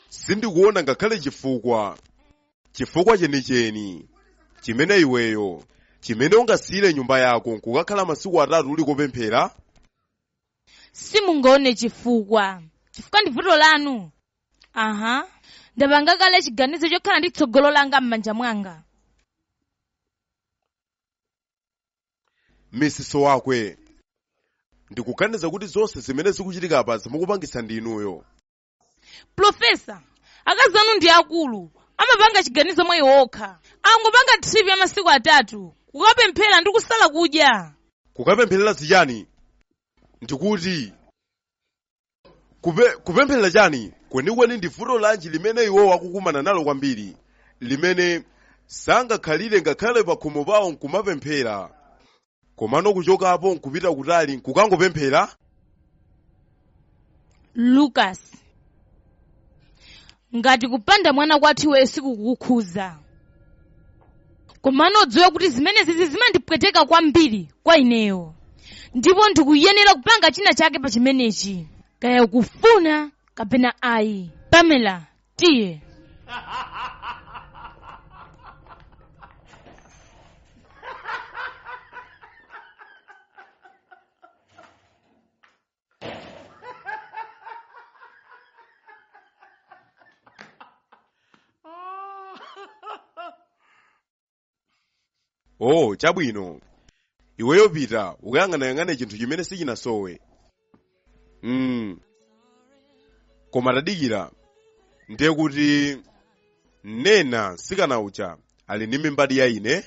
sindikuona ngakhale chifukwa chenicheni chimene iweyo chimene ungasiyire nyumba yako nkukakhala masiku 3 uli kopemphera. Simungaone chifukwa ndi vuto lanu. Ndapanga kale chiganizo chokhala ndi tsogolo langa m'manja mwanga. Misiso wakwe ndikuganiza kuti zonse zimene zikuchitika apa zimukupangisa ndi inuyo. Profesa, akazi anu ndi akulu, amapanga chiganizo mwa iwo okha. Angopanga trip ya masiku 3 kukapemphera ndi kusala kudya. Kukapempherera zichani? Ndikuti kupempherera chani kwenikweni ndi vuto lanji limene iwo wakukumana nalo kwambiri, limene sangakhalire ngakhale pa khomo pawo nkumapemphera, komano kuchokapo nkupita kutali nkukangopemphera. Lucas, ngati kupanda mwana kwathu iwe sikukukhuza, komano dziwe kuti zimenezi zimandipweteka kwambiri kwa ineyo, ndipo ndikuyenera kupanga china chake pa chimenechi, kaya ukufuna kapena ayi. Pamela, tiye. Oh, chabwino. Iweyo pita ukayang'anayang'ane chinthu chimene sichinasowe. Koma tadikira ndiye kuti nena sikana ucha ali ndi mimbadi ya ine,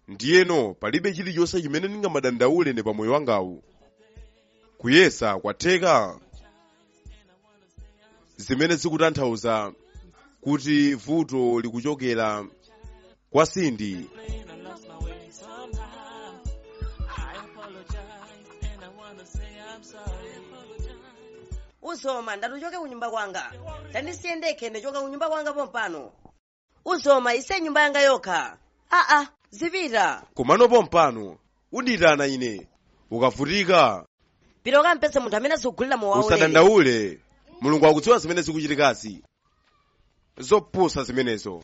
ndiyeno palibe chilichonse chimene ndingamadandaule ne pamoyo wangawu. Kuyesa kwatheka zimene zikutanthauza kuti vuto likuchokera kwa Cindy. Uzoma ndatuchoke kunyumba kwanga. Tandisiye ndekhe ndichoka kunyumba kwanga pompano. Uzoma ise nyumba yanga yokha. Zipita. Komano pompano unditana ine ukavutika. Pita ukampese munthu amene zikugulira mowa ule. Usadandaule. Mulungu akudziwa zimene zikuchitikasi. Zopusa zimenezo.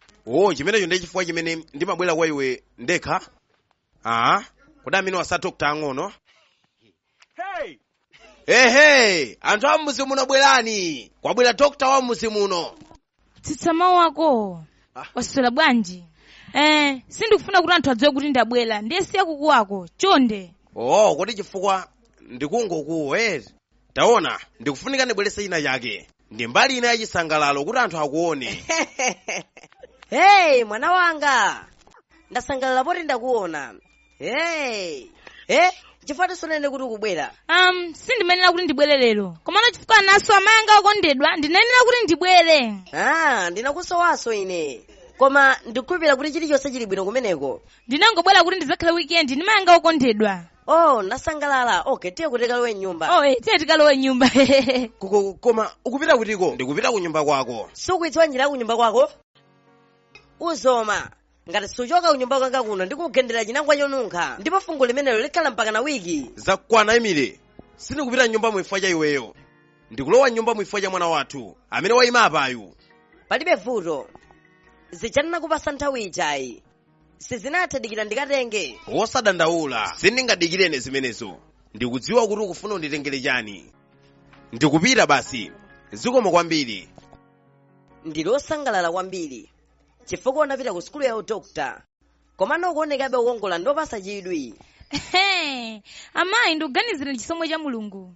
Chimenecho ndi chifukwa chimene ndimabwera kwa iwe ndekha. Kodi amene wasatokta ang'ono. Hey, anthu a mmuzi muno bwerani. Kwabwera dokta wa mmuzi muno. Tsitsama wako. Waswera bwanji? Sindikufuna kuti anthu adziwe kuti ndabwera. Ndiye siya kuku wako. Chonde. Kodi chifukwa ndikungokuwo taona ndikufunika ndibwerese ina yake. Ndi mbali ina yachisangalalo kuti anthu akuone. Hey, mwana wanga. Ndasangalala poti ndakuona. Chifukwa sonene kuti ukubwera. Sindimenera kuti ndibwere lero. Komano chifukwa naso amayanga okondedwa ndinenera kuti ndibwere. Ndinakusowaso ine. Koma ndikukhulupirira kuti chilichonse chili bwino kumeneko. Ndinangobwera kuti ndizakhale weekend ndimayanga okondedwa. Ndasangalala. Tiye kuti tikalowe nyumba. Tiye tikalowe nyumba. Koma ukupita kutiko? Ndikupita ku nyumba kwako. Sukuidziwa njira ku nyumba kwako? Uzoma. Ngati suchoka kunyumba kwanga kuno ndikugendera chinangwa chonunkha ndipo fungo limenelo likhala mpaka na wiki. Zakwana Emile. Sindikupita nyumba mwifwa cha iweyo. Ndikulowa nyumba mwifwa cha mwana wathu amene wayima apayu. Palibe vuto. Zichanena kupasa nthawi ichayi. Sizinatadikira ndikatenge. Wosadandaula. Sindingadikirene zimenezo. Ndikudziwa kuti ukufuna unditengere chani. Ndikupita basi. Zikomo kwambiri. Ndilosangalala kwambiri. Chifukwa unapita ku skulu ya udokta. Komano ukuonekabe ukongola ndopasa chidwi. Amayi ndikuganizira chisomo cha Mulungu.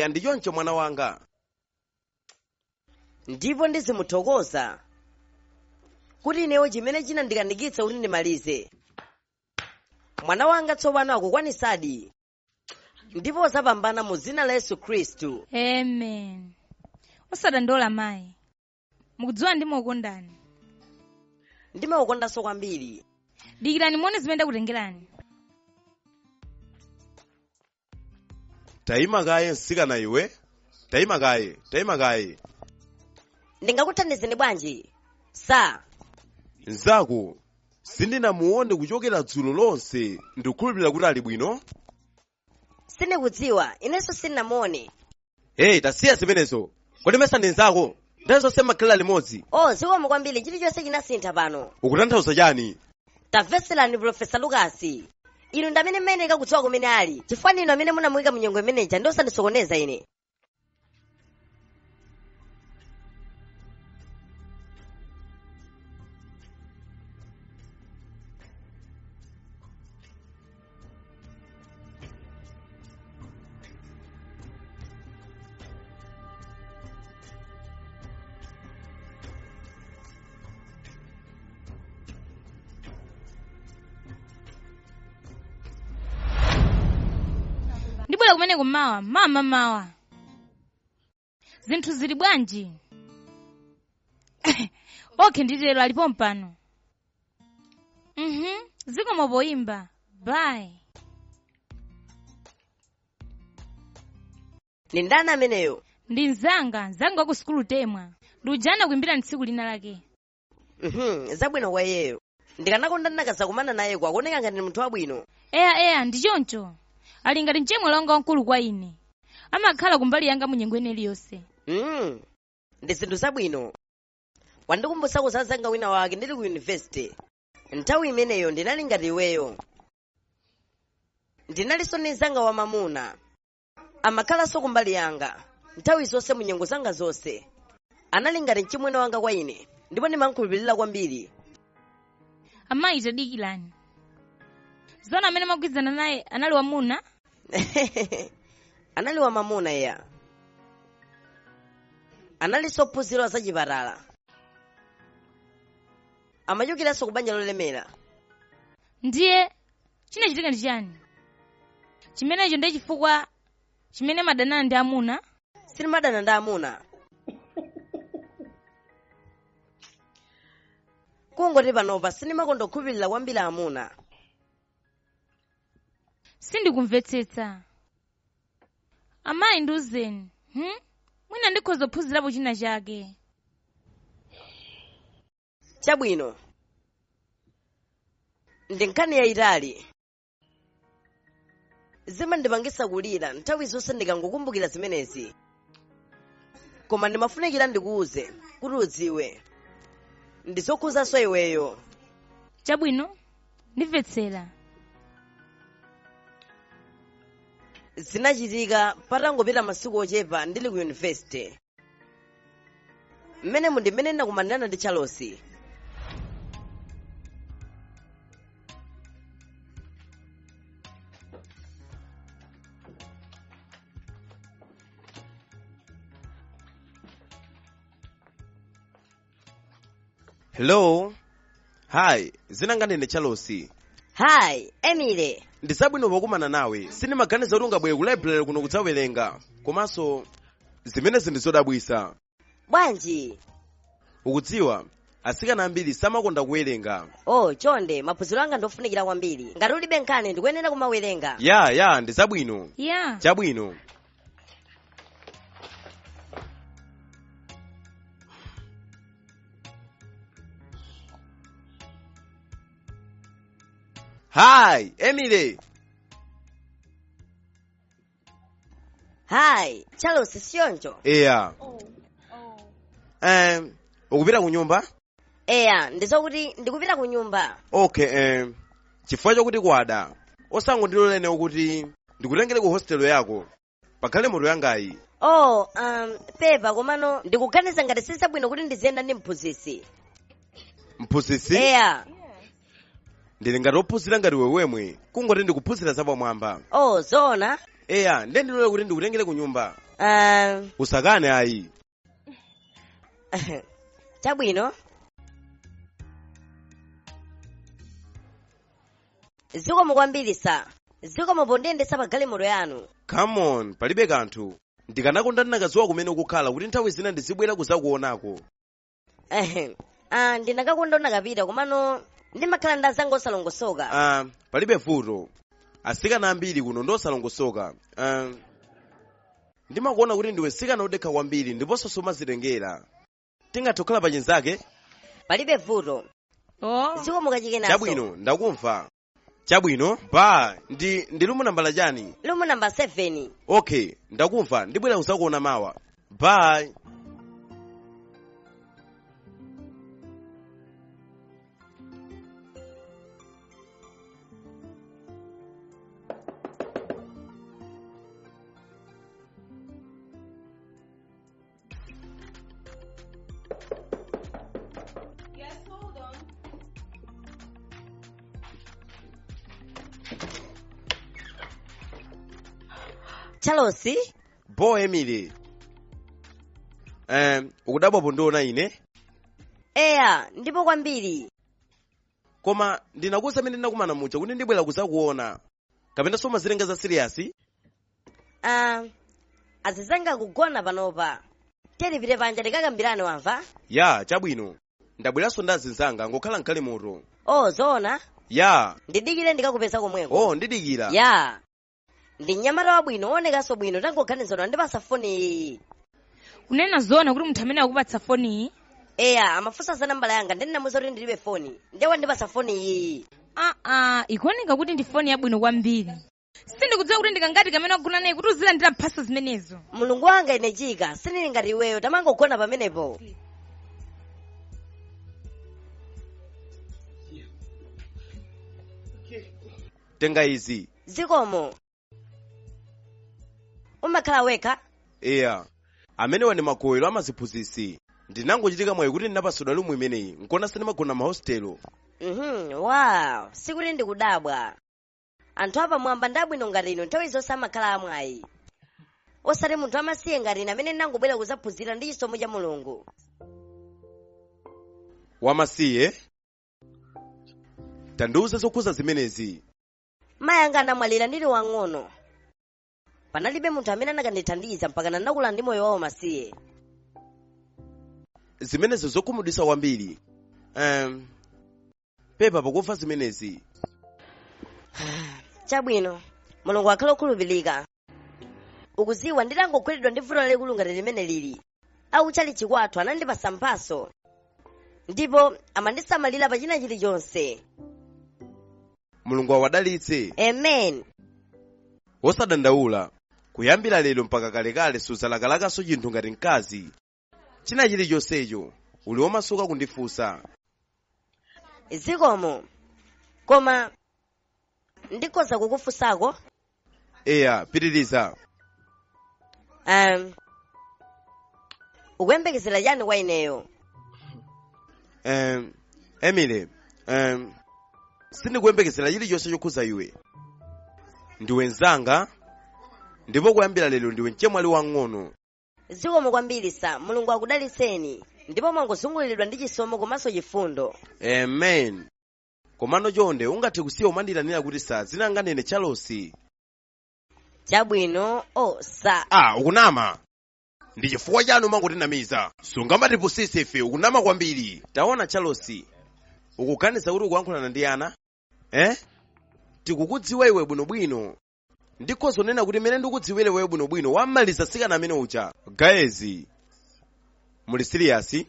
Ndichoncho mwana wanga. Ndipo ndizimuthokoza kuti inewo chimene china ndikandikitsa kuti ndimalize. Mwana wanga tsopano akukwanisadi. Ndipo zapambana mu dzina la Yesu Khristu. Amen. Osadandaula mayi. Mukudziwa ndimakukondani. Ndimakukondanso kwambiri. Dikirani muone zimene ndakutengerani. Tayima kaye nsikana iwe. Tayima kaye. Ndingakuthandizeni bwanji? Nzako sindinamuone kuchokera dzulo lonse. Ndikukhulupirira kuti ali bwino. Sindikudziwa, inenso sindinamuone. Hey, tasiya zimenezo. Kodi mesa ndi nzako? Ndazonse makhala limodzi. Oh, zikomo kwambiri chilichonse chinasintha pano. Ukutanthauza chani? Tamveserani Profesa Lucas. Inu ndamene mmene kakudziwa kumene ali. Chifukwa inu amene munamuyika munyengo imeneja ndi osandisokoneza ine. Ndibwera kumene kumawa, mawa. Zinthu zili bwanji? Okay, nditero alipo mpano. Zikomo poyimba. Bye. Ni ndani ameneyo? Ndi nzanga wa ku skulu temwa. Ndujana kuimbira ntsiku lina lake. Zabwino kwa iyeyo. Ndikanakonda ndinakazakumana naye kwa kuoneka ngati ndi munthu wabwino. Eya, ndi choncho. Ali ngati mchemwali wanga wankulu kwa ine. Amakhala kumbali yanga munyengo iliyonse. Ndi zinthu zabwino. Wandikumbusako za zanga wina wake ndili ku university. Nthawi imeneyo ndinali ngati iweyo. Ndinalinso ndi zanga wamamuna. Amakhalanso kumbali yanga. Nthawi zonse munyengo zanga zonse. Anali ngati mchimwene wanga kwa ine. Ndipo ndimankhulupirira kwambiri. Amayi tadikirani. Zona amene magwizana naye anali wamuna? Anali wamamuna ya. Analinso ophunzira za chipatala. Amachokeranso ku banja lolemera. Ndiye chinachitika ndi chani? Chimenecho ndi chifukwa chimene madanana ndi amuna? Sinimadana ndi amuna. Kungoti panopa sinimakonda kukhulupirira kwambiri amuna. Sindikumvetsetsa. Amayi ndiuzeni. Mwina ndikhoza kuphunzirapo china chake. Chabwino. Ndi nkhani yayitali. Zimandipangisa kulira nthawi zonse ndikangokumbukira zimenezi. Koma ndimafunikira ndikuuze kuti udziwe. Ndizokhuzanso iweyo. Chabwino, ndimvetsera. Zinachitika patangopita masiku ochepa ndili ku university. Mmene ndimene ndakumanirana ndi Charles. Hello. Hi, zinanga ndine Charles. Hi, Emily. Ndisabwino pokumana nawe. Sinimaganiza kuti ungabwere ku library kuno kudzawerenga. Komanso zimenezi ndizodabwisa. Bwanji. Ukudziwa, asikana ambiri samakonda kuwerenga. Oh, chonde, maphunziro anga ndofunikira kwambiri. Ngati ulibe nkhani ndikuyenera kumawerenga. Ya, ndisabwino. Yeah. Chabwino. Hi, Emily. Hi, Charles sioncho. Eya. Ukupita ku nyumba? Eya, ndizokuti ndikupita ku nyumba. Okay, chifukwa chokuti kwada. Osangondilolene kuti ndikutengere ku hostel yako. Pakhale moto yangayi. Oh, Pepa komano ndikuganiza ngati sisabwino kuti ndiziyenda ndi mphunzitsi. Mphunzitsi? Eya. Ndili ngati ophunzira ngati wewemwe, kungoti ndikuphunzira zapamwamba. Oh, zona? Eya, ndendilole kuti ndikutengere ku nyumba. Usakane ayi. Chabwino. Zikomo kwambiri sa. Zikomo pondiyendetsa pa galimoto yanu. Come on, palibe kanthu. Ndikanakonda ndinakadziwa kumene ukukhala kuti nthawi zina ndizibwera kuzakuonako. Ndinakakonda ndakapita komano ndimakhala ndazanga osalongosoka. Palibe vuto. Asikana ambiri kuno ndosalongosoka. Ndimakuona kuti ndiwe sikana odekha kwambiri ndiponso somazitengera. Tingatokhala pa chenzake? Palibe vuto. Oh. Zikomo kachikenaso. Chabwino, ndakumva. Chabwino, ba, ndi lumu nambala chani? Lumu namba 7. Okay, ndakumva, ndibwera kusakuona mawa. Bye. Chalosi? Bo Emily. Ukudabwa pondiona ine? Eya, ndipo kwambiri. Koma ndinakuza amene ndinakumana mucha kuti ndibwera kusakuona. Kapena soma zilenga za serious? Azizanga kugona panopa. Tipite panja tikakambirane wamva? Ya, chabwino. Ndabweranso ndi azinzanga ngokhala mkali moto. Oh, zona? Ya. Ndidikire ndikakupeza komweko. Oh, ndidikira. Ya. Ndi nyamata wabwino, onekanso bwino, tangoganizana ndipasa foni iyi. Kunena zona kuti munthu amene akupatsa foni iyi? Eya, amafunsa za nambala yanga, ndinamuwuza kuti ndilibe foni. Ndewa ndipasa foni iyi. Ikuoneka kuti ndi foni yabwino kwambiri. Sindikudziwa kuti ndikangati kamene wagona naye kuti uzilandira mphaso zimenezo. Mulungu wanga ine chika, sindili ngati iweyo, tamangogona pamenepo. Tenga izi. Zikomo. Umakhala wekha? Eya. Amenewa ndi makoyero amaziphunzitsi. Ndinangochitika mwayi kuti ndinapasudwa lumu imeneyi. Nkona sindimagona mahostelo. Wow, sikuti ndikudabwa. Anthu apamwamba ndabwino ngati ino nthawi zonse amakhala amwayi. Osati munthu amasiye ngati ine amene ndangobwera kuzaphunzira ndi chisomo cha Mulungu. Wamasiye? Tandiuze zokhuza zimenezi. Mayi anga anamwalira ndili wang'ono. Panalibe munthu amene anakandithandiza mpaka ndinakula ndi moyo wawo masiye. Zimenezo zokhumudwitsa kwambiri. Pepa pakufa zimenezi. Chabwino, Mulungu akhale okhulupirika. Ukuziwa nditangogwedwa ndi vuto lalikulu ngati limene lili. Auchali chikwathu anandipasa mphaso. Ndipo amandisamalira pa china chilichonse. Mulungu awadalitse. Amen. Wosadandaula. Kuyambira lero mpaka kalekale suzalakalakaso chinthu ngati mkazi. China chilichonsecho uli womasuka kundifunsa. Zikomo. Koma ndikhoza kukufunsako? Eya, pitiriza. Ukuyembekezera chani kwa ineyo? Emily, sindikuyembekezera chilichonse chokhuza iwe. Ndiwe nzanga, ndipo kuyambira lero ndiwe mchemwali wang'ono. Zikomo kwambiri sa, Mulungu akudalitseni, ndipo mwangozunguliridwa ndi chisomo komanso chifundo. Amen. Komano chonde ungathe kusiya umandiranira kuti sa zinanganene Chalosi. Chabwino, sa. Ukunama. Ndi chifukwa chanu mangotinamiza. Sungamatipusise ife, ukunama kwambiri. Taona Chalosi. Ukuganiza kuti ukuyankhulana ndi ana? Tikukudziwa iwe bwinobwino. Ndikhoza nena kuti mene ndikudziwire iwe bwinobwino wamaliza sikana amene ucha. Guys, muli serious?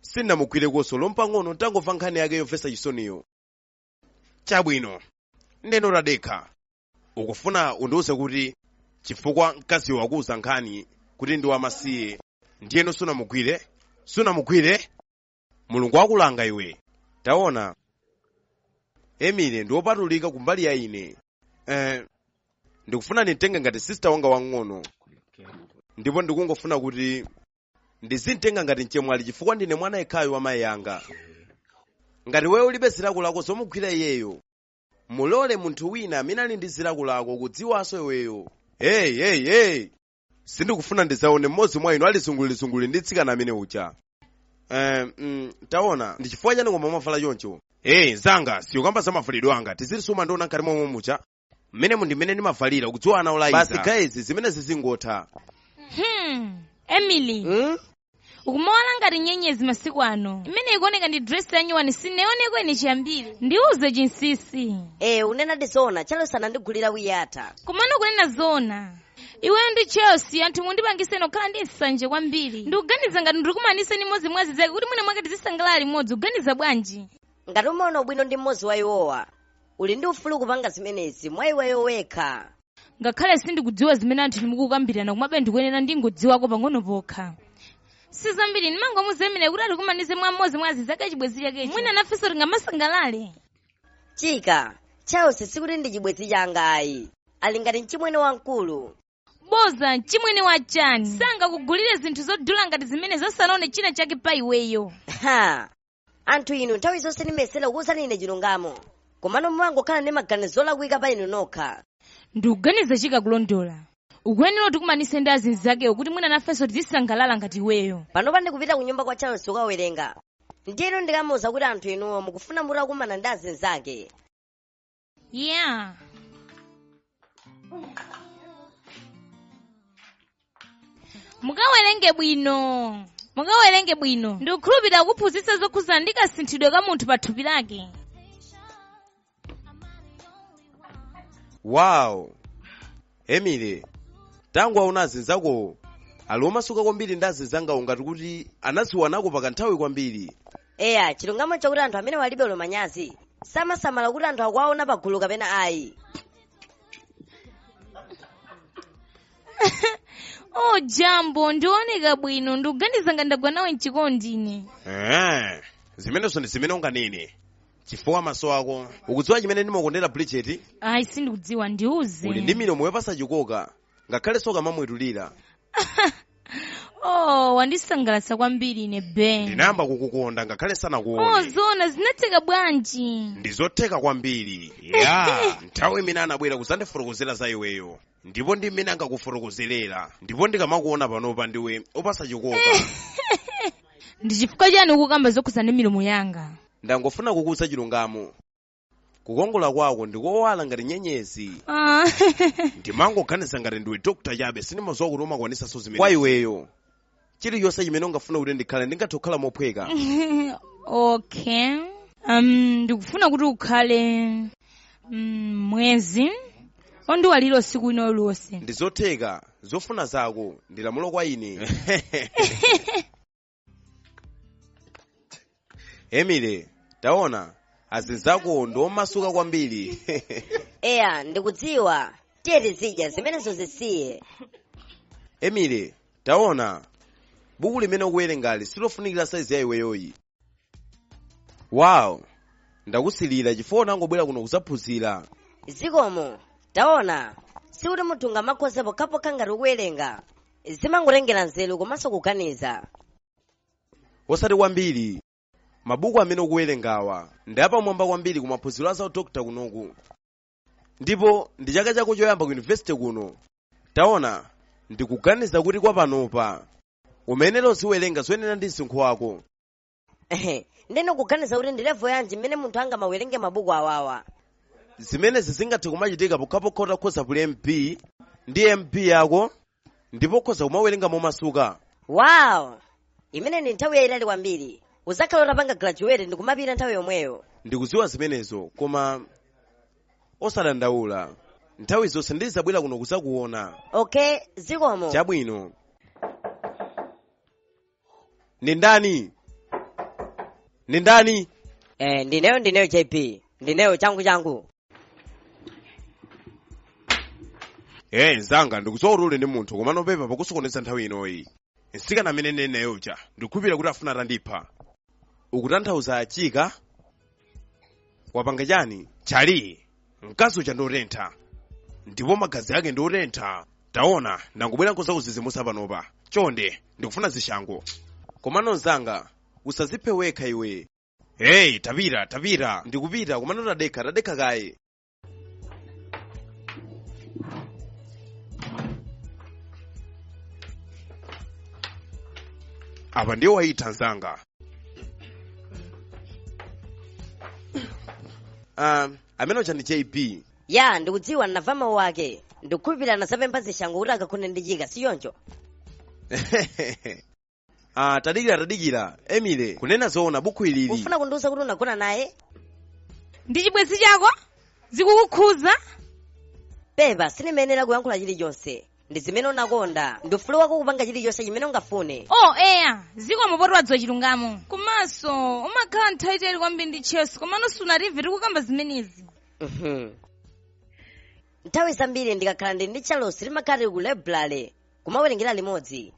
Sindamugwire koso lompang'ono tangomva nkhani yake yomvetsa chisoniyo. Chabwino. Ndeno radekha. Ukufuna undiwuze kuti chifukwa mkazi wakuza nkhani kuti ndi wamasiye ndiyeno sunamugwire? Mulungu akulanga iwe. Taona. Emily ndi wopatulika kumbali ya ine. Ndikufuna nditenge ngati sister wanga wang'ono. Ndipo ndikungofuna kuti ndizimtenga ngati mchemwali chifukwa ndine mwana yekhayo wa mayi yanga. Ngati wewe ulibe zilakolako zomugwira iyeyo, mulole munthu wina amene ali ndi zilakolako kudziwanso iweyo. Hey. Sindikufuna ndizaone mmodzi mwa inu alizungulizunguli ndi tsikana amene ucha. Taona, ndi chifukwa chani ngoma mavala choncho? Nzanga, siyokamba za mavalidwe anga, tizilisuma ndiona nkati momwe mucha. Mmene ndimene ndimavalira kudziwa ana olaiza. Basi guys, zimene zizingotha. Emily. Ukumaona ngati nyenyezi masiku ano. Imene ikuoneka ndi dress ya nyuwani sineoneko ine chiyambire. Ndiuze chinsisi. Unena zona, Chalosi anandigulira wiyata. Komano kunena zona. Iweyo ndi Chelsea anthu mundipangise nokhala ndi nsanje kwambiri. Ndikuganiza ngati ndikumanise ni mmodzi mwazi zake kuti mwina mwake tizisangalala limodzi. Uganiza bwanji? Ngati umaona ubwino ndi mmodzi wa iwowa, uli ndi ufulu kupanga zimenezi mwa iweyo wekha. ngakhale sindikudziwa zimene anthu nimukukambirana komabe ndikuyenera ndingodziwako pang'ono pokha. sizambiri nimangomuzemera kuti alikumanize mwa mmodzi mwa azizake chibwezi chakechi mwina nafenso tingamasangalale. chika chausi sikuti ndi chibwezi changa ayi, ali ngati mchimwene wamkulu. boza mchimwene wachani sangakugulire zinthu zodula ngati zimene zasalone china chake pa iweyo. ha anthu inu nthawi zonse nimesera kuwuzani ine chilungamo, komano mumangokhala ndi maganizo olakwika pa inu nokha. ndikuganiza chika kulondola ukuyenera tikumanise ndi azinzakewo kuti mwina nafenso tizisangalala ngati iweyo. panopa ndikupita ku nyumba kwa Charles kukawerenga, ndiyeno ndikamuwuza kuti anthu inuwo mukufuna mutakumana ndi azinzake. yeah. mukawerenge bwino ndikukhulupirira kuphunzitsa zokhuzana ndi kasinthidwe ka munthu pa thupi lake. wow Emily, tangu auna azinzako ali omasuka kwambiri ndi azinzangawo ngati kuti anaziwanako pakanthawi kwambiri. eya chilungamo chakuti anthu amene walibe manyazi samasamala kuti anthu akuwaona pagulu kapena ayi. oh jambo ndioneka bwino ndikuganiza ngati ndagwa nawe mchikondine. zimenezo ndi zimene unganene chifukwa maso ako ukudziwa chimene ndimakondera Bridget. ayi sindikudziwa ndiuze. uli ndi milomo yopasa chikoka ngakhale soka mamwetulira. oh wandisangalatsa kwambiri ine Ben. ndinayamba kukukonda ngakhale sanakuone. zona zinatheka bwanji. ndizotheka kwambiri ya nthawi imene anabwera kuzandifotokozera za iweyo ndipo ndi mmene angakufotokozerera ndipo ndikamakuona panopa ndiwe opasa chikoka. ndi chifukwa chani ukukamba zokhuza ndi milomo yanga? ndangofuna kukuza chilungamo. kukongola kwako ndikowala ngati nyenyezi. ndimangoganiza ngati ndiwe dokta chabe sindimadziwa kuti umakwanisanso zimene kwa iweyo. chilichonse chimene ungafuna kuti ndikhale ndingathe kukhala mophweka. okay ndikufuna kuti ukhale mwezi ondiwalira usiku ino lonse. ndizotheka zofuna zako ndilamulo kwa ine. Emily, taona azinzako ndiomasuka kwambiri. eya ndikudziwa tiye tizidya zimenezo zisiye. Emily, taona buku limene ukuwerengali silofunikira saizi ya iweyoyi. wow ndakusilira chifukwa unangobwera kuno kusaphunzira. zikomo taona sikuti munthu ngamakhoza pokhapokha ngati ukuwerenga, zimangotengera nzeru komanso kuganiza. osati kwambiri mabuku amene ukuwerengawa ndi apamwamba kwambiri ku maphunziro a za udokta kunoku, ndipo ndi chaka chako choyamba ku yunivesiti kuno. taona ndikuganiza kuti kwa panopa umenera uziwerenga zoyenera ndi msinkhu wako. ndeno kuganiza kuti ndi level yanji mmene munthu angamawerenge mabuku awawa. zimenezi zingathe kumachitika pokhapokha utakhoza kuli MP ndi MP yako ndipo ukhoza kumawerenga momasuka. wow imene ndi nthawi yayitali kwambiri, uzakhala utapanga graduate ndikumapita nthawi yomweyo. ndikudziwa zimenezo koma osadandaula nthawi zonse ndizabwera kuno kuzakuona. okay zikomo. chabwino. ni ndani? ndineyo JP, ndineyo changu. nzanga ndikudziwa kuti uli ndi munthu koma nopepa pakusokoneza nthawi inoyi. nsikana amene neneyocha ndikukhulupirira kuti afuna atandipha. ukutanthauza chika? wapanga chani? chali mkazi ucha ndiotentha ndipo magazi ake ndiotentha. taona ndangobwera nkuzakuzizimusa panopa chonde ndikufuna zishango. komano nzanga usaziphe wekha iwe. tapita ndikupita komano tadekha kaye. apa ndiye wayitha nzanga. amene ucha ndi JP. ya ndikudziwa ndinamva mawu ake, ndikukhulupirira nasapempha zishango kuti akakhone ndi chika siyoncho. tadikira Emily, kunena zoona buku ilili ufuna kundiuza kuti unagona naye? ndi chibwezi chako zikukukhuza? pepa sinimenera kuyankhula chilichonse, ndi zimene unakonda ndifulu wako kupanga chilichonse chimene ungafune. eya zikomo poti wadziwa chilungamo komanso umakhala nthawi tayitali kwambiri ndi Chelsea komano sunatimve tikukamba zimenezi. nthawi zambiri ndikakhala ndi chalosi limakhala ku library kumawerengera limodzi,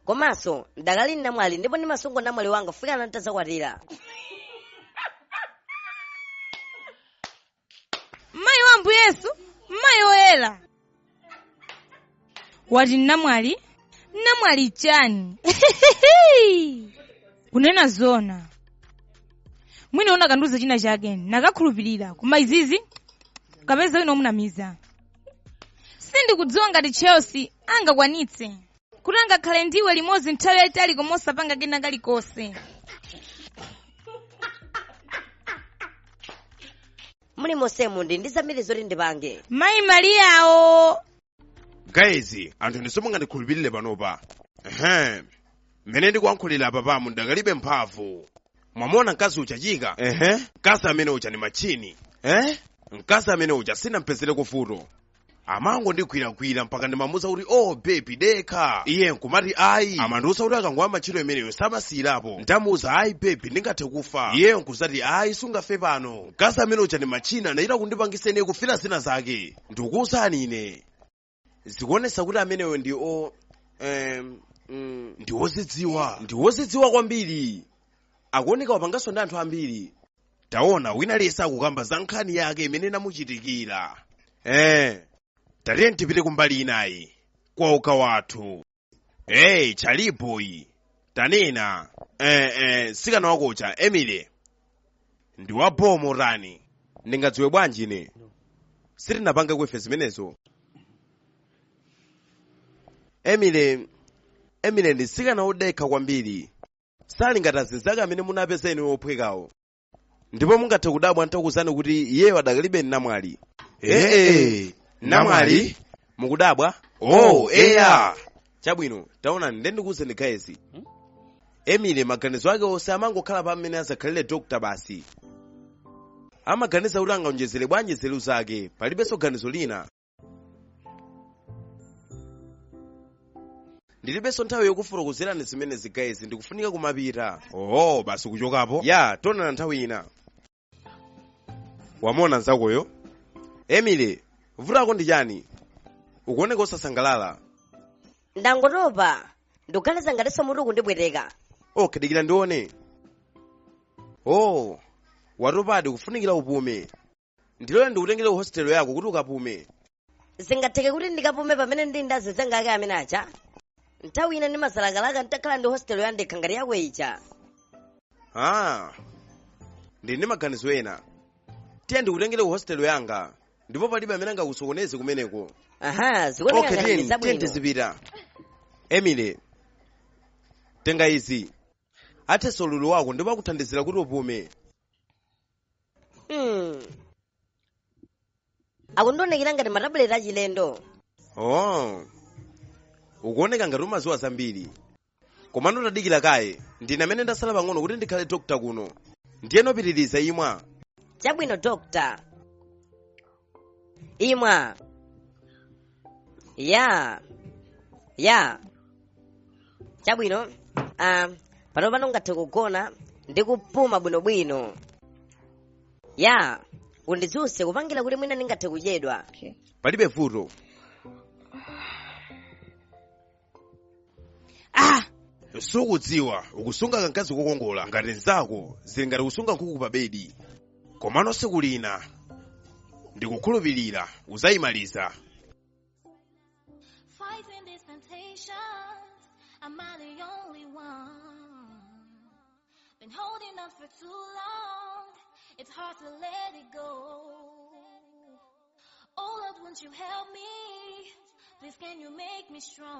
komanso ndakali namwali ndipo ndimasunga namwali wanga kufikana ntazakwatira. mayi wa Ambuye Yesu, mayi woyera. Wati namwali chani? Kunena zona mwina ona kanduza china chake nakakhulupirira koma izizi kapeza wina omunamiza. Sindikudziwa ngati Chelsea angakwanitse kuti angakhale ndiwe limodzi nthawi yayitali koma osapanga kena kalikonse. muli monsemu ndi zambiri zoti ndipange. mayi Mariyawo. Guys, anthu ndisomonga ndikhulupirire panopa. Mmene ndikuyankhulira papamu ndakalibe mphamvu. Mwamona mkazi uchachika? Mkazi amene ucha ni machini. Mkazi amene ucha sinampezere kufuto. Amango ndikwirakwira mpaka ndimamuza kuti oh baby dekha. Iye nkumati ayi. Amandiuza kuti akangwa machito imeneyo samasiyirapo. Ndamuuza ayi baby ndingathe kufa. Iye nkuzati ayi sungafe pano. Mkazi amene ucha ni machina ndayita kundipangisa ine kufira zina zake. Ndikuwuzani ine. Zikuonesa kuti ameneyo ndi ndiwozidziwa kwambiri. Akuoneka wapanganso ndi anthu ambiri. Taona wina lesa akukamba za nkhani yake imene namuchitikira. Tatiye tipite kumbali inayi kwa uka wathu. Chaliboyi tanena sikana wakocha Emile ndi wabomo rani. Ndingadziwe bwanji ine sitinapanga kwefe zimenezo. Emile ndi sikana odekha kwambiri. Sali ngati azinzake amene munapeza inu ophwekawo. Ndipo mungathe kudabwa ntakuzani kuti iyeyo adakalibe namwali. Namwali? Mukudabwa? Eya. Chabwino, taona ndikuze ndikayezi. Emile maganizo ake onse amangokhala pa amene azakhalire dokta basi. Amaganiza kuti angaonjezere bwanji nzeru zake, palibenso ganizo lina. Ndilibenso nthawi yokufotokozerani zimene zigayezi ndikufunika kumapita. Basi kuchokapo? Ya, tonana nthawi ina. Wamona nzakoyo? Emile, vutako ndi chani? Ukuoneka osasangalala. Ndangotopa, ndikuganiza ngatinso mutu kundibweteka. Khedikira ndione. Watopadi kufunikira upume. Ndilole ndikutengere ku hostel yako kuti ukapume. Zingatheke kuti ndikapume pamene ndi ndazinzanga ake amene acha. Nthawi ina ndimasalakalaka ntakhala ndi hostel ya ndekha ngati yako icha. Ndili ndi maganizo ena. Tiye ndikutengere ku hostel yanga. Ndipo palibe amene angakusokoneze kumeneko. Zikuoneka ngati ndi zabwino. Tiye ndizipita. Emile, tenga izi. Athe lulu wako ndipo akuthandizira kuti upume. Akundionekera ngati matabuleti achilendo. Ukuoneka ngati umaziwa zambiri. Komano tadikira kaye, ndine amene ndasala pang'ono kuti ndikhale dokta kuno. Ndiyeno pitiriza imwa. Chabwino dokta. Imwa. Ya. Chabwino. Pano ngathe kugona ndikupuma bwinobwino. Ya. Undidzuse kupangira kuti mwina ndingathe kudyedwa. Palibe vuto. Sukudziwa ukusunga kankazi kokongola ngati nzako zili ngati kusunga nkhuku pa bedi. Komano tsiku lina ndikukhulupirira uzayimaliza. It's hard to let it go. Oh Lord, won't you help me? Please can you make me strong?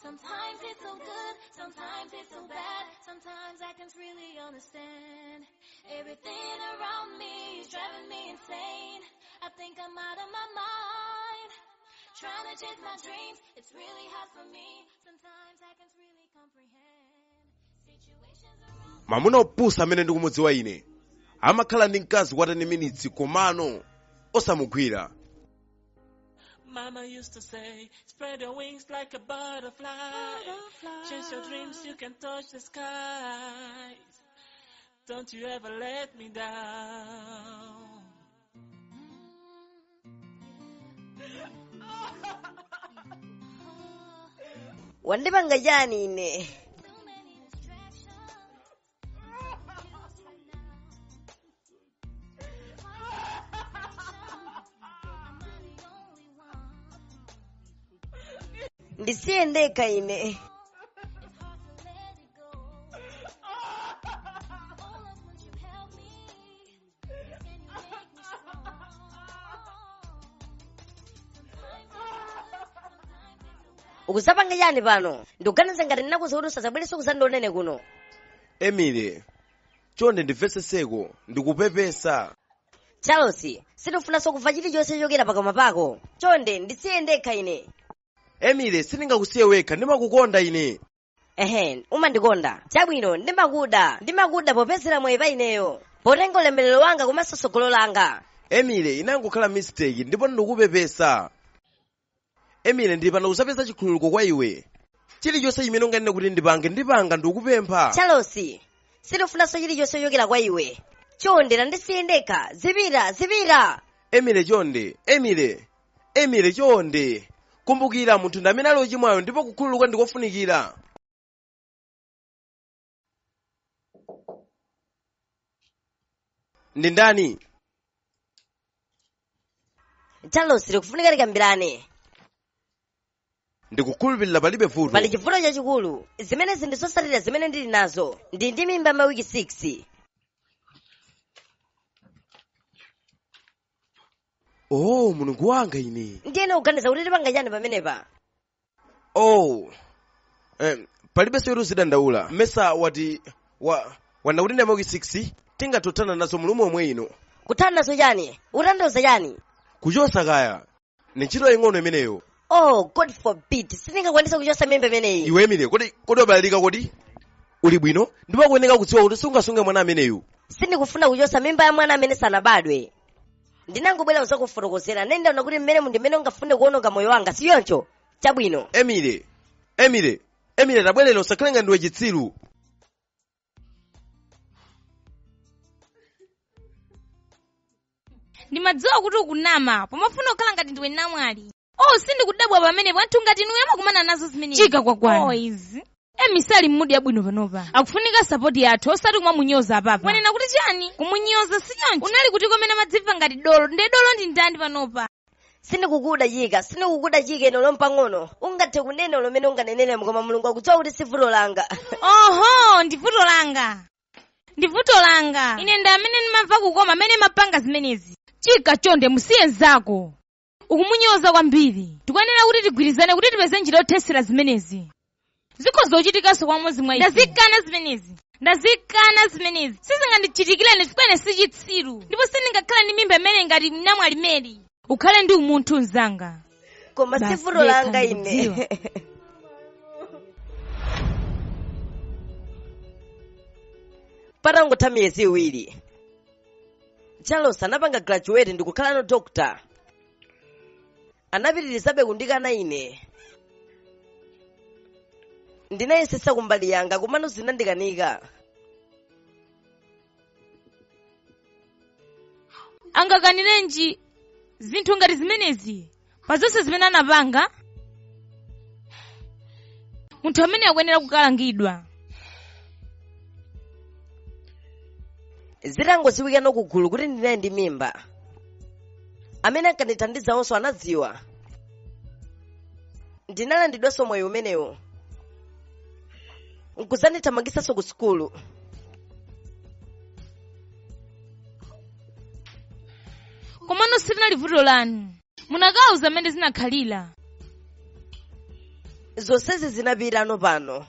Sometimes it's so good, sometimes it's so bad. Sometimes I can't really understand. Everything around me is driving me insane. I think I'm out of my mind. Trying to chase my dreams, it's really hard for me. Sometimes I can't really comprehend. Mamuna opusa amene ndikumudziwa ine amakhala ndi mkazi kwa 10 minutes komano osamugwira. Mama used to say, spread your wings like a butterfly. Chase your dreams, you can touch the skies. Don't you ever let me down. Wandipanga chani ine? Too many distractions. Am I the only one? Ndisiye ndekha ine. It's hard to let it go. All of when you help me, can you make me strong? Ukusapanga chani pano? Ndikuganiza ngati ndinakuza kuti usasabwereso kusandionene kuno. Emily, chonde ndimvetseseko ndikupepesa. Charles, sindifunanso kumva chilichonse chochokera pakamwa pako. Chonde ndisiye ndekha ine. Emily, sindingakusiye wekha, ndimakukonda ine. Ehe, umandikonda. Chabwino, ndimakuda popezera mwayi pa ineyo. Potenga ulemerero wanga komanso tsogolo langa. Emily, inangokhala mistake ndipo ndikupepesa. Emily, ndipanda kusapeza chikhululuko kwa iwe. Chilichonse chimene unganene kuti ndipanga ndikupempha. Charles, sindifunanso chilichonse chochokera kwa iwe. Chonde ndisiye ndekha. Zipita. Emily, chonde. Emily, chonde. Kumbukira munthu ndi amene ali ochimwayo ndipo kukhululuka ndikofunikira. Ndi ndani? Charles, likufunika likambirane. Ndikukhulupirira palibe vuto. Pali chivuto chachikulu. Zimenezi ndizosalira zimene ndili nazo. Ndi mimba mawiki 6. Oh, mulungu wanga ine. Ndiyene kuganiza kuti tipanga chani pamenepa. Oh. Palibe sewetu zidandaula. Mesa wati wanda kuti ndi mawiki 6 tingatotana nazo mulumu omwe ino. Kuthana nazo chani? Utanthauza chani? Kuchosa kaya. Ni ntchito ing'ono imeneyo. Oh, God forbid. Sindingakwanisa kuchosa mimba imeneyi. Iwe Emily, kodi wabalalika kodi? Uli bwino? Ndipo kuyeneka kudziwa kuti sungasunge mwana ameneyu. Sindikufuna kuchosa mimba ya mwana amene sanabadwe. Ndinangobwera kuzakufotokozera nendaona kuti mmene ndimene ungafune kuononga moyo wanga siyoncho. Chabwino. Emily, tabwerera usakhale ngati ndiwe chitsiru. Ndimadziwa kuti ukunama pomafuna kukhala ngati ndiwe namwali. Oh, sindikudabwa pamenepo anthu ngati inuyo amakumana nazo zimenezi. Chika kwakwana. Oh, izi. Emisali mmudi yabwino panopa. Akufunika support yathu osati kumamunyoza apapa. Wanena kuti chani? Kumunyoza siyoncho. Unali kuti komene madzimva ngati dolo. Nde dolo ndi ndani panopa? Sindikukuda chika ino lompang'ono. Ungathe kunena lomene unganenene koma Mulungu akudziwa kuti si vuto langa. Oho, ndi vuto langa. Ine ndi amene ndimamva kukoma amene mapanga zimenezi. Chika chonde musiye nzako. Ukumunyoza kwambiri. Tikuyenera kuti tigwirizane kuti tipeze njira yothetsera zimenezi. Zikhoza kuchitikanso kwa mmodzi mwa ife. Ndazikana zimenezi. Sizingandichitikireni chifukwa si chitsiru. Ndipo sindingakhala ndi mimba imene ngati namwali Mary. Ukhale ndi umunthu mzanga. Koma si vuto langa ine. Patangotha miyezi iwiri. Charles anapanga graduate ndikukhala no doctor. Anapitirizabe kundikana ine. Ndinayesesa kumbali yanga komano zinandikanika. Angakanirenji zinthu ngati zimenezi pazonse zimene anapanga. Munthu amene akuyenera kukalangidwa. Zitangodziwikana kugulu kuti ndinaye ndi mimba. Amene ankandithandiza onso anadziwa. Ndinalandidwanso moyo umenewo. Nkuzandithamangisanso ku sukulu. Komano silinali vuto lanu. Munakauza amene zinakhalira. Zonsezi zinapita ano pano.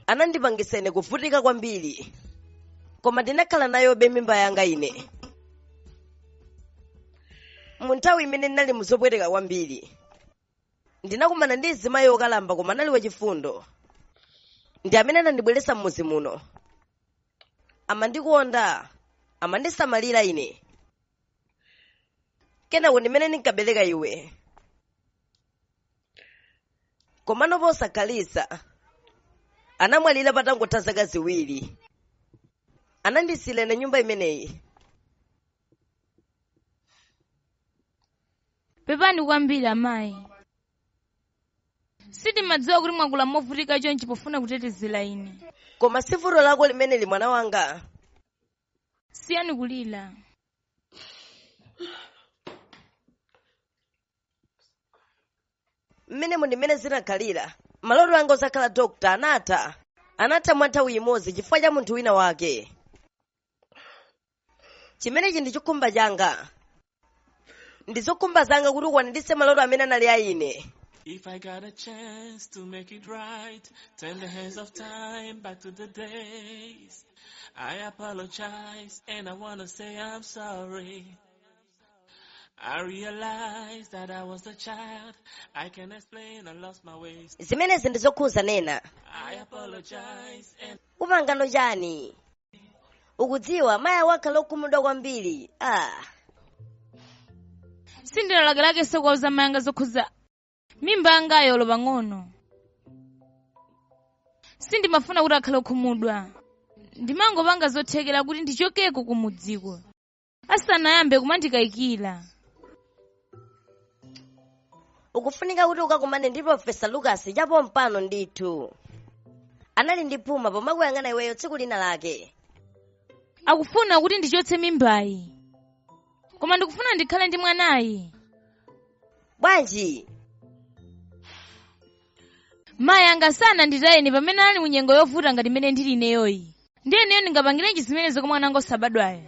Anandipangisa ine kuvutika kwambiri. Koma ndinakhala nayobe mimba yanga ine. Mu nthawi imene ndinali muzopweteka kwambiri. Ndinakumana ndi mzimayi wokalamba koma anali wachifundo. Ndi amene anandibweretsa m'muzi muno. Amandikonda, amandisamalira ine. Kenako ndimene ndinkabereka iwe. Komano posakhalitsa anamwalira patangotha zaka ziwiri. anandisile na nyumba imeneyi. Pepani kwambiri amayi. Sindimadziwa kuti mwakula movutika chonchi pofuna kutetezera ine. Koma si vuto lako limeneli mwana wanga. Siyani kulira. Mmene mundimene zinakhalira. Maloto anga osakhala dokta anatha mwanthawi imodzi chifukwa cha munthu wina wake. Chimenechi ndi chokhumba changa. Ndizokhumba zanga kuti ukwaniritse maloto amene anali a ine. If I got a chance to make it right, turn the hands of time back to the days. I apologize and I wanna say I'm sorry. I realized that I was a child. I can explain I lost my ways. Zimenezi ndizokhudza nena. I apologize and Upangano chani? Ukudziwa maya wakhala okhumudwa kwambiri. Sindinalakalake sokwauza mayanga zokhudza mimba yangayo olo pang'ono. Sindimafuna kuti akhale okhumudwa. Ndimangopanga zothekera kuti ndichokeko kumudziko. Asanayambe kumandikayikira. Ukufunika kuti ukakumane ndi Profesa Lucas chapo mpano ndithu. Anali ndi phuma pomakuyang'ana iweyo tsiku lina lake. Akufuna kuti ndichotse mimbayi. Koma ndikufuna ndikhale ndi mwanayi. Bwanji? Mayi anga sananditayeni pamene ali munyengo yovuta ngati imene ndili ineyoyi. Ndiyeneyo ndingapangirenji zimenezo kwa mwana wanga osabadwayo.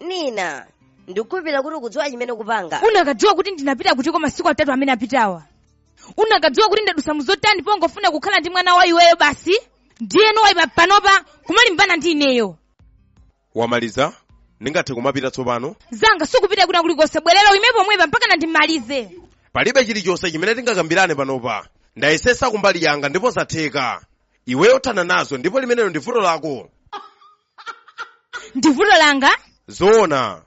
Nina, ndikukhulupirira kuti ukudziwa chimene ukupanga. Unakadziwa kuti ndinapita kutiko masiku atatu amene apitawa. Unakadziwa kuti ndadusa muzotani pongofuna kukhala ndi mwana wa iweyo basi. Ndiyeno wayipa panopa kumalimbana ndi ineyo. Wamaliza? Ningathe kumapita tsopano? Zanga sikupita kuna kulikonse bwerera uyimepo mwepa mpaka ndimalize. Palibe chilichonse chimene tingakambirane panopa. Ndayesesa kumbali yanga ndipo zatheka. Iweyo thana nazo ndipo limenelo ndi vuto lako. Ndi vuto langa? Zoona.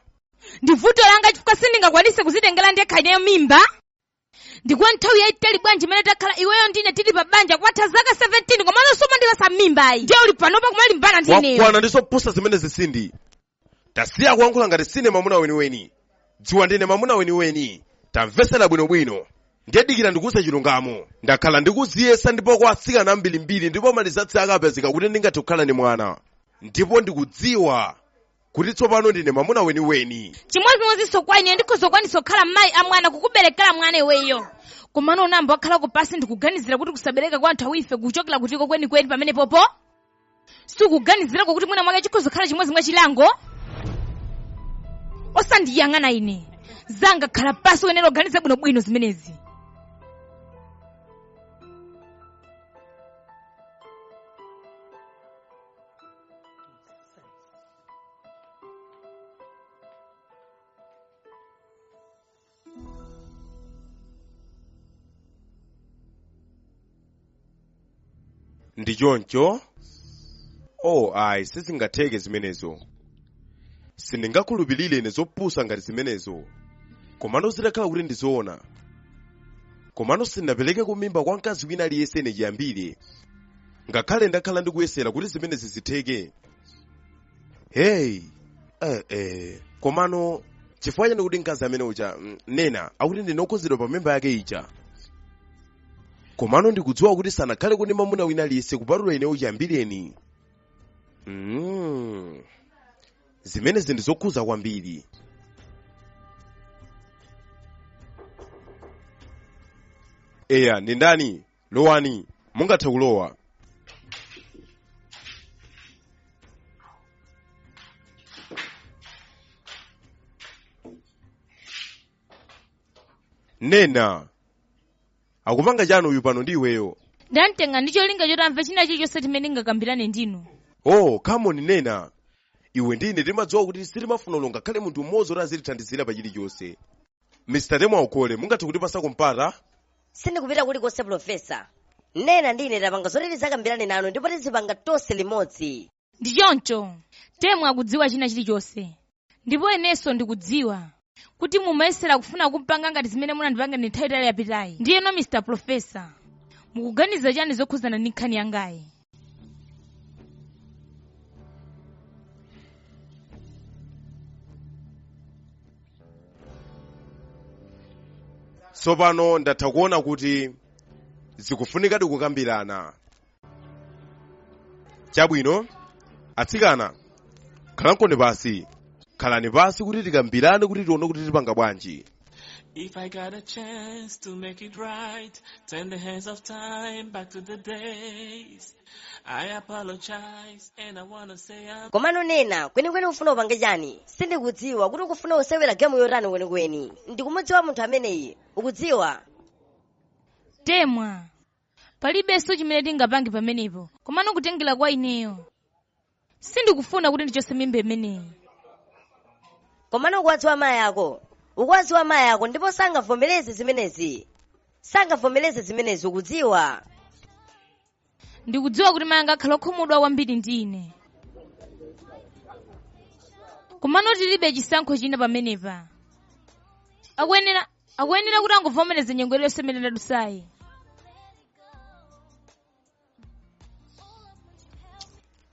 Ndi vuto langa chifukwa sindingakwanise kuzitengera ndekha ineyo mimba. Ndikuwa nthawi yayitali bwanji imene takhala iweyo ndine tili pa banja kwatha zaka 17 komano sumandipasa mimbayi. Ndiye uli panopa kumalimbana ndi ineyo. Wakwana ndizopusa zimene zisindi. Tasiya kuyankhula ngati sine mwamuna weniweni. Dziwa ndine mwamuna weniweni. Tamvesera bwinobwino. Ndiye dikira ndikuze chilungamo. Ndakhala ndikuziyesa ndipo kwa atsikana ambirimbiri ndipo malizatsi akapezeka kuti ndingathe kukhala ndi mwana. Ndipo ndikudziwa kuti tsopano ndine mwamuna weniweni. Chimodzimodzinso kwa ine ndikhozokwanisa kukhala mayi a mwana kukuberekera mwana iweyo. Komano unambo wakhala kupasi ndikuganizira kuti kusabereka kwa anthu awife kuchokera kutiko kwenikweni pamene popo. Sikuganizirako kuti mwina mwake chikhozokhala chimodzi mwa chilango. Osandiyang'ana ine. Zanga khala pasi wenera kuganiza bwinobwino zimenezi. Ndi choncho? Ayi sizingatheke zimenezo. Sindingakhulupirire ine zopusa ngati zimenezo. Komano zitakhala kuti ndizoona. Komano sindinapereke kumimba kwa mkazi wina aliyense ine chiyambire. Ngakhale ndakhala ndikuyesera kuti zimenezi zitheke. Komano chifukwa chani kuti mkazi amene uja nena akuti ndinokhozedwa pa mimba yake ija. Komano ndikudziwa kuti sanakhale kuti mwamuna wina aliyense kupatula ineyo chiyambireni. Zimenezi ndizokhuza kwambiri. Eya, ndi ndani? Lowani, mungathe kulowa. Nena, akupanga chani uyu pano ndi iweyo? Ndantenga ndi cholinga chotamva china chilichonse chimene ndingakambirane ndinu. Come on nena. Iwe ndine timadziwa kuti sitimafuna ngakhale munthu mmodzi oti azitithandizira pa chilichonse. Mr. Temwa ukole, mungathe kutipasa kumpata? Sindikupita kulikonse Profesa. Nena ndine tapanga zoti tizakambirane nanu ndipo tizipanga tonse limodzi. Ndi choncho, Temwa akudziwa china chilichonse. Ndipo inenso ndikudziwa kuti mumayesera kufuna kumpanga ngati zimene munandipanga nthawi itali yapitayi. Ndiyeno Mr. Profesa, mukuganiza chani zokhuzana ndi nkhani yangayi? tsopano ndatha kuona kuti zikufunikadi kukambirana. Chabwino, atsikana, khalani pasi kuti tikambirane kuti tione kuti tipanga bwanji. If I got a chance to make it right, turn the hands of time back to the days. I apologize and I wanna say I'm... Komano nena, kwenikweni ufuna upange chani? Sindikudziwa kuti ukufuna usewera game yotani kwenikweni. Ndikumudziwa munthu ameneyi. Ukudziwa? Temwa. Palibenso chimene tingapange pamenepo. Komano kutengera kwa ineyo. Sindikufuna kuti ndichose mimba imeneyi. Komano ukwadziwa amayi ako. Ukwadziwa amayi ako ndipo sangavomereze zimenezi ukudziwa. Ndikudziwa kuti mayi anga akhala okhumudwa kwambiri ndi ine. Komano tilibe chisankho china pamenepa. Akuyenera kuti angovomereze nyengo yonse imene ndadusayi.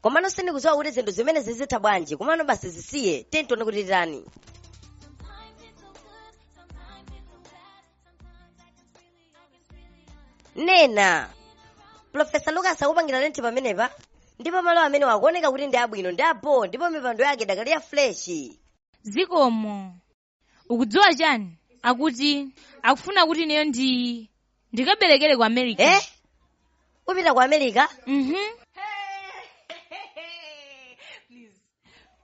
Komano sindikudziwa kuti zinthu zimene zizitha bwanji, komano basi zisiye, tentione kuti tani. Nena, Profesa Lucas akupangira lenti pamenepa, ndipo malo amene wakuoneka kuti ndi abwino, ndi apo, ndipo mipando yake dakali ya fresh. Zikomo. Ukudziwa chani? Akufuna kuti ineyo ndikaberekere ku America. Upita ku America?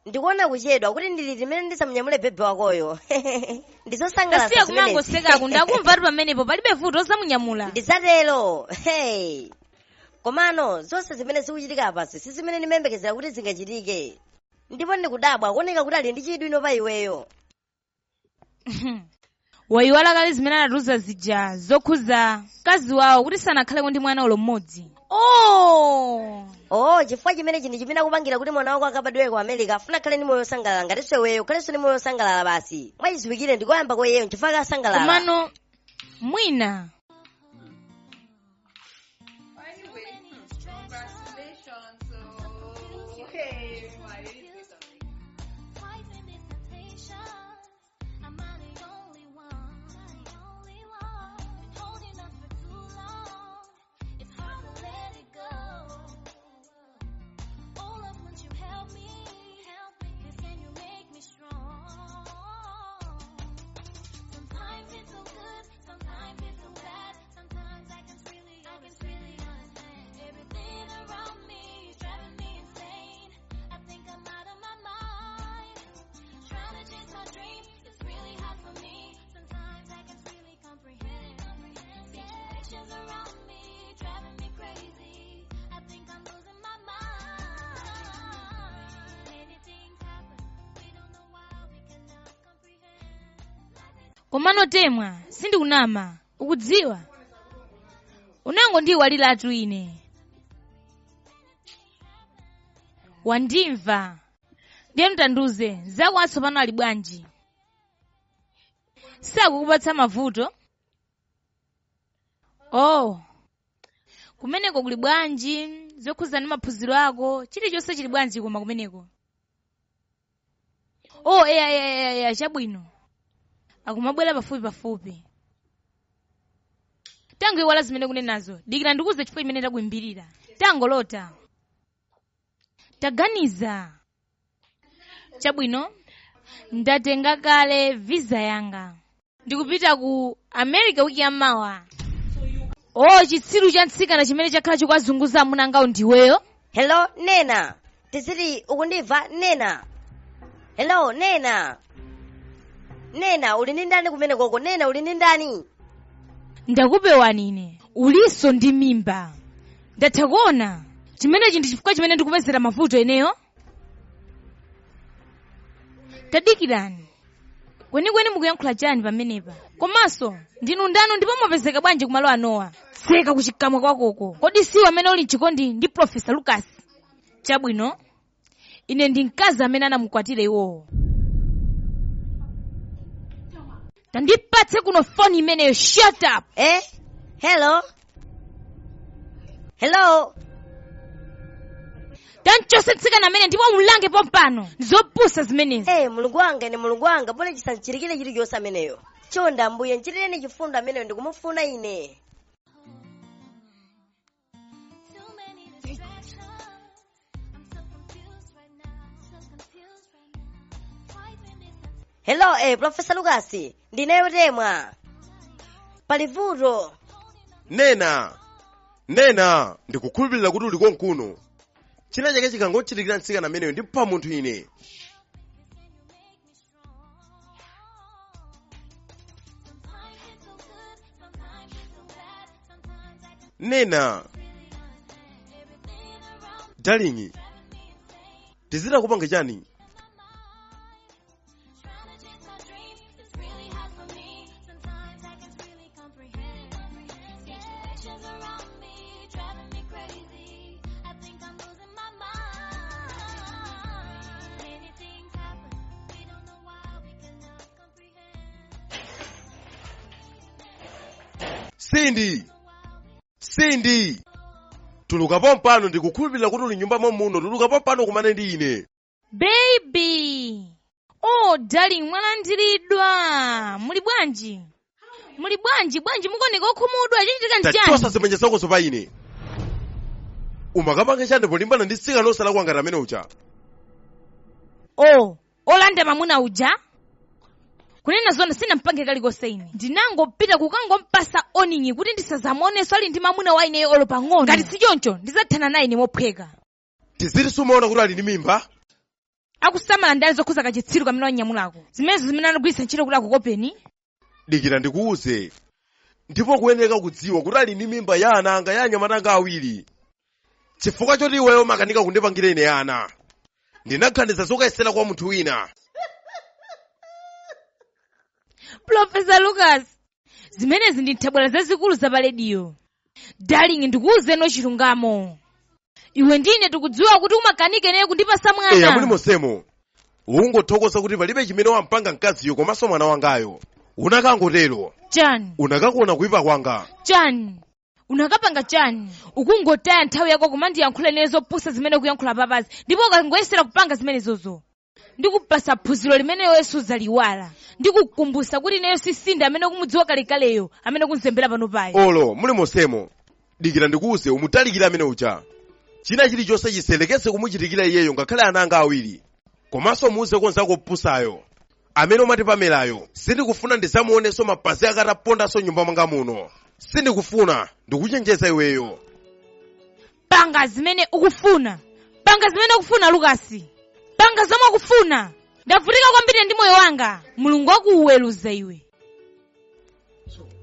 Ndikuona kuchedwa kuti ndili timene ndisamnyamule bebe wakoyo. Ndizosangalatsa zimenezi. Kasiya kumangosekaku ndakumva kuti pamenepo palibe vuto osamunyamula. Ndizatero. Komano zonse zimene zikuchitika apasi si zimene ndimembekezera kuti zingachitike. Ndipo ndikudabwa kuoneka kuti ali ndi chidwi ino pa iweyo. Wayiwala kale zimene anatuza zija zokhuza mkazi wawo kuti sanakhaleko ndi mwana ulo mmodzi. Chifukwa chimene chimene akupangira kuti mwana wako akabadwe ku America afuna khale ndi moyo osangalala ngatinso iweyo khalenso ndi moyo osangalala basi. Mwachiziwikire ndikoyamba kwa iyeyo chifukwa kasangalala. Komano mwina. Komano temwa, sindikunama, ukudziwa? Unango ndi walilatu ine. Wandimva. Ndiye mtanduze, zako atsopano ali bwanji. Sakukupatsa mavuto? Kumeneko kuli bwanji, zokhuza ndi maphunziro ako, chilichonse chili bwanji koma kumeneko. Chabwino. Akumabwera pafupi. Tango iwala zimene kunenazo, dikira ndikuze chifukwa imene takuimbirira. Tango lota. Taganiza. Chabwino, ndatenga kale visa yanga. Ndikupita ku America wiki yamawa. Chitsiru cha nsikana chimene chakhala chikwazunguza amunangawo ndiweyo. Hello, Nena. Tiziti ukundiva, Nena. Hello, Nena. Nena, uli ndi ndani kumene koko? Nena, uli ndi ndani? Ndakupewa nine. Uliso ndi mimba. Ndatha kuona. Chimenechi ndi chifukwa chimene ndikumezera mavuto eneyo. Tadikirani. Kwenikweni mukuyankhula chani pamenepa? Komanso, ndinu ndanu ndipo mwapezeka bwanji kumalo anowa. Tseka kuchikamwa kwakoko. Kodi siwe amene uli mchikondi ndi Profesa Lucas? Chabwino. Ine ndi mkazi amene anamukwatira iwowo. Tandipatse kuno phone imeneyo. Shut up. Hello. Hello. Tanchose tsikana amene ndipo mulange pompano. Ndizopusa zimenezi. Mulungu wanga, ine mulungu wanga, pole chisanchirikire chilichonse ameneyo. chonde ambuye nchitireni chifundo ameneyo ndikumufuna ine. Too many distractions. I'm so confused right now. So confused right now. Twice in this. Hello, Professor Lucas. Ndineyo temwa. Pali vuto. Nena, ndikukhulupirira kuti uli konkuno. China chake chikangochitikira nsikana ameneyo ndipha munthu ine. Nena. Darling. Tizira kupanga chani? Cindy. Tulukapo mpano ndikukhulupirira kuti uli nyumba muno. Tulukapo mpano kumane ndi ine. Baby. Oh, darling, mwalandiridwa. Muli bwanji? Bwanji mukoneka okhumudwa chichitika njani? Tachosa zimenye zako zopa ine. Umakapanga chande polimbana ndi tsikana losala kwanga amene uja. Oh, olanda mamuna uja? Kunena zona sina mpange kalikonse ine. Ndinangopita kukangompasa oningi kuti ndisazamuonenso ali ndi mamuna wa ineyo olo pang'ono. Ngati si choncho ndizathana naye ine mophweka. Tiziri sumaona kuti ali ndi mimba? Akusamala ndali zokhuza kachitsiru kamene wanyamulako. Zimenezo zimene anagwiritsa ntchito kuti akukopeni. Dikira ndikuuze. Ndipo kuyeneka kudziwa kuti ali ndi mimba ya ana anga ya anyamata anga awiri. Chifukwa choti iweyo makanika kundipangira ine ana. Ndinaganiza zokayesera kwa munthu wina. Professor Lucas, zimenezi ndi nthabwala zazikulu za palediyo. Darling, ndikuwuzeni chilungamo. Iwe ndine tikudziwa kuti umakanika naye kundipasa mwana. Muli mosemo. Ungothokoza kuti palibe chimene wampanga mkaziyo komanso mwana wangayo. Unakangotero. Chani. Unakakuona kuipa kwanga. Chani. Unakapanga chani. Ukungotaya nthawi yako koma ndiyankhule naye zopusa zimene kuyankhula papazi. Ndipo ukangoyesera kupanga zimenezozo. Ndikupasa phunziro limene Yesu zaliwala. Ndikukumbusa kuti nayo sisinde amene kumudziwa kalekaleyo amene kunzembera pano payi. Olo, muli mosemo. Dikira ndikuuze umutalikira amene uja. China chilichonse chiselekeze kumuchitikira iyeyo ngakhale ana anga awiri. Komanso muuze konzako opusayo. Amene umati pamelayo. Sindikufuna ndizamuonenso mapazi akatapondanso nyumba mwanga muno. Sindikufuna, ndikuchenjeza iweyo. Panga zimene ukufuna. Lucas. Panga zomwe ukufuna. Ndavutika kwambiri ndi moyo wanga. Mulungu akuweruza iwe.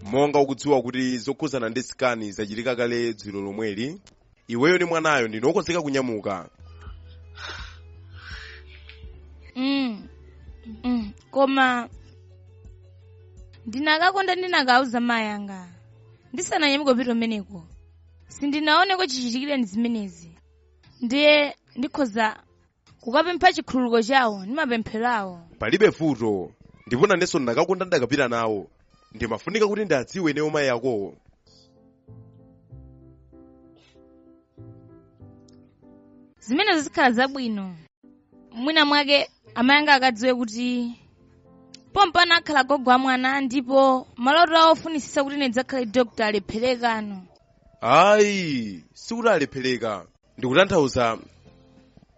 Monga ukudziwa kuti zokhuzana ndi sikani zachitika kale dzulo lomweli, iweyo ndi mwanayo ndinokonzeka kunyamuka. Koma ndinakakonda ndinakauza mayi anga. Ndisananyamuke pito meneko. Sindinaoneko chichitikire ndi zimenezi. Ndiye ndikhoza kukapempha chikhululuko chawo ndi mapemphero awo. Palibe futo. Ndipo nanenso ndakakonda ndakapita nawo. Ndimafunika kuti ndadziwe ineyo mayi yako. Zimenezo zikhala zabwino. Mwina mwake amayi anga akadziwe kuti pompano akhala gogo wa mwana ndipo maloto awo ofunisisa kuti ndidzakhale doctor alepherekano. Ayi, sikuti alephereka. Ndikutanthauza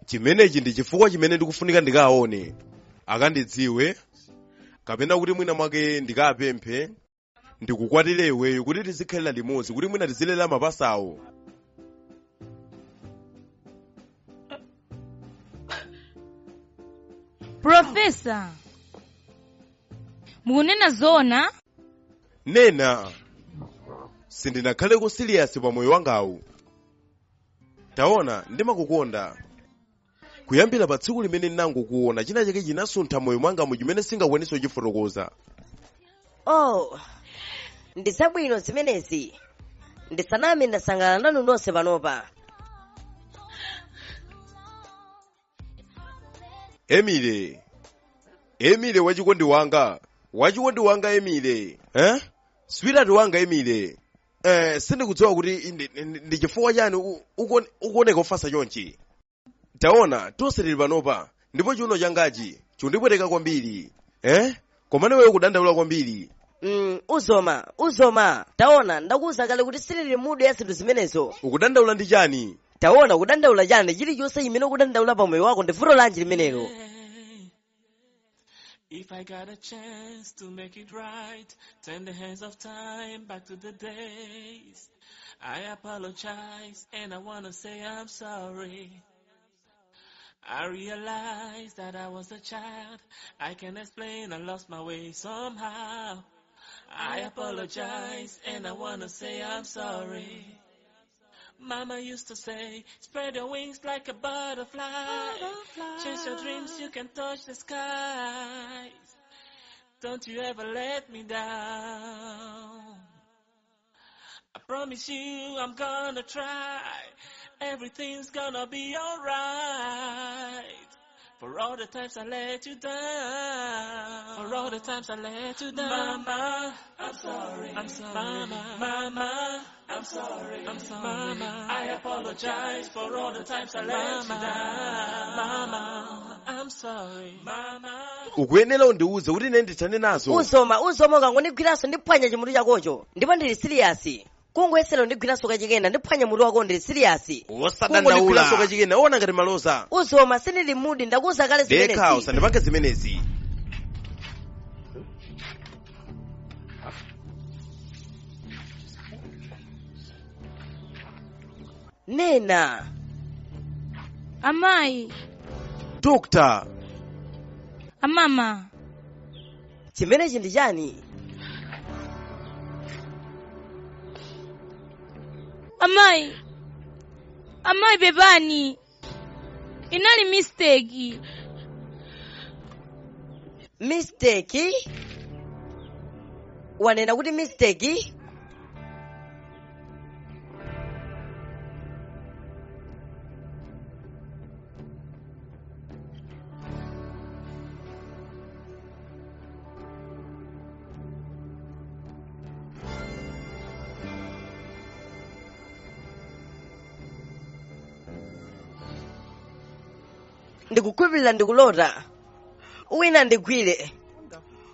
chimenechi ndi chifukwa chimene ndikufunika ndikaone. Akandidziwe kapena kuti mwina mwake ndikapemphe ndikukwatire iweyo kuti tizikhalira limodzi kuti mwina tizilera mapasawo. Professor, mukunena zona? Nena. Sindinakhaleko serious pa moyo wangawu. Taona ndimakukonda. Kuyambira pa tsiku limene ndinangokuona china chake chinasuntha moyo mwanga mu chimene singakwanise kuchifotokoza. Oh, ndisabwino zimenezi. Ndisaname ndasangana nanu nonse panopa. Emile wachikondi wanga. Emile. Sweetheart wanga Emile. Sindikudziwa kuti ndi chifukwa chani ukuoneka ofasa chonchi. Taona tonse tili panopa ndipo chiuno changachi chundipweteka kwambiri. Komane wewe kudandaula kwambiri. uzoma taona ndakuwuza kale kuti silili mudu ya zinthu zimenezo. Ukudandaula ndi chani? Taona kudandaula chani chilichonse chimene ukudandaula pa moyo wako ndi vuto lanji limenelo. If I got a chance to make it right, turn the hands of time back to the days. I apologize and I wanna say I'm sorry. I realized that I was a child. I can explain I lost my way somehow. I apologize and I wanna say I'm sorry. Mama used to say, spread your wings like a butterfly. Chase your dreams, you can touch the skies. Don't you ever let me down. I promise you I'm gonna try. Everything's gonna be alright. For all the times I let you down. For all the times I let you down. Mama, I'm sorry. I'm sorry. Mama, I'm sorry. I'm sorry. Mama, I apologize for all the times I let you down. Mama, I'm sorry. Mama. Ukuyenera undiuze kuti ine ndithane nazo. Uzoma ukangondigwiranso ndiphwanya chimutu chakocho ndipo ndili serious. Kungoyesera undigwiranso kachikena ndiphwanya mutu wako ndili serious. Wosadandaula kachikena ona ngati maloza. Uzoma sindili mudi ndakuwuza kale zimenezi. Dekha usandipange zimenezi. Nena. Amayi. Doctor. Amama. Chimenechi ndi chani? Amayi bebani. Inali mistake. Mistake? Wanena kuti mistake? Ndikukhulupirira ndikulota. Wina ndigwire.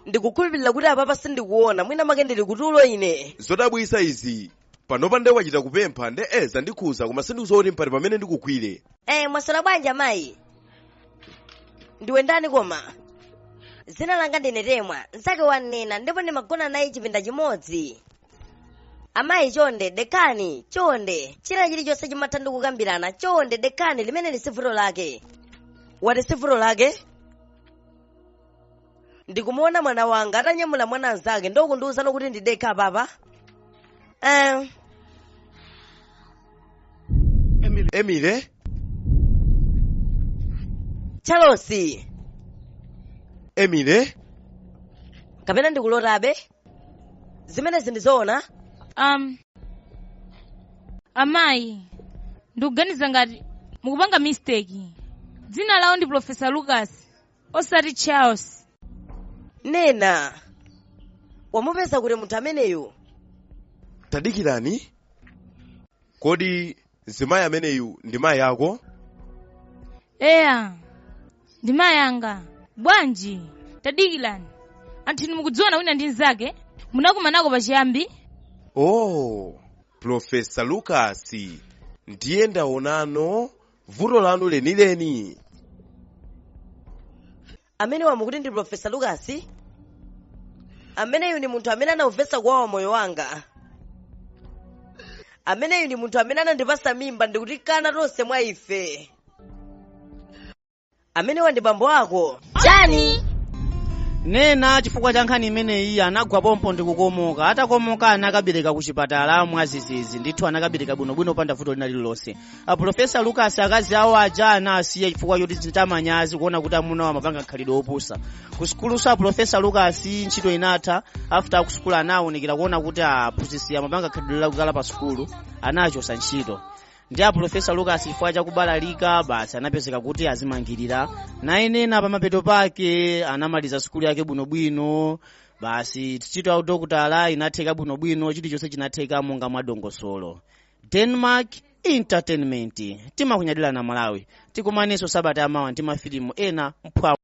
Ndikukhulupirira kuti apapa sindikuona mwina make ndili kutulo ine. Zodabwisa izi. Panopa nde wachita kupempha nde eza ndikhuza koma sindikuti mpali pamene ndikugwire. Mwaswera bwanji amayi? Ndiwe ndani koma? Zina langa ndine Temwa, nzake wanena ndipo ndimagona naye chipinda chimodzi. Amayi chonde dekani, chonde. China chilichonse chimatha ndikukambirana, chonde dekani limene li vuto lake. Wati vuto lake? Ndikumuona mwana wanga atanyamula mwana anzake ndokundiwuza kuti ndidekha papa. Emile? Chalosi. Emile? Kapena ndikulotabe? Zimene zindizoona? Amayi. Ndikuganiza ngati mukupanga mistake. Dzina lawo ndi Professor Lucas. Osati Charles. Nena. Wamupeza kuti munthu ameneyu? Tadikirani? Kodi zimayi ameneyu ndi mayi yako? Eya. Ndi mayi anga. Bwanji. Tadikirani. Anthu mukudziona wina ndi nzake? Munakumanako pachiyambi? Oh, Professor Lucas. Ndiye ndaonano vuto lanu lenileni. Amene wamukuti ndi Professor Lucas? Ameneyu ndi munthu amene anawuvesa kwawo moyo wanga. Ameneyu ndi munthu amene anandipasa mimba ndikutikana tonse mwa ife. Amene wandi bambo ako. Chani? Nena chifukwa cha nkhani imeneyi anagwa pompo ndikukomoka. Atakomoka anakabereka ku chipatala mwazizizi ndithu anakabereka bwinobwino panda vuto lina lililonse. Professor Lucas akazi awo aja anasiya chifukwa choti chitamanyazi kuona kuti amuna wa mapanga khalidwe opusa. Ku sukulu sa Professor Lucas ntchito inatha after ku sukulu anaonekera kuona kuti aphunzitsi amapanga khalidwe lakukala pa sukulu anachosa ntchito. Ndiye Professor Lucas chifukwa cha kubalalika basi anapezeka kuti azimangirira naye nena pamapeto pake anamaliza sukulu yake bwinobwino basi ntchito ya udokotala inatheka bwinobwino chilichonse chinatheka monga mwadongosolo. Denmark Entertainment timakunyadira na Malawi tikumanenso sabata yamawa ndi mafilimu ena mpwa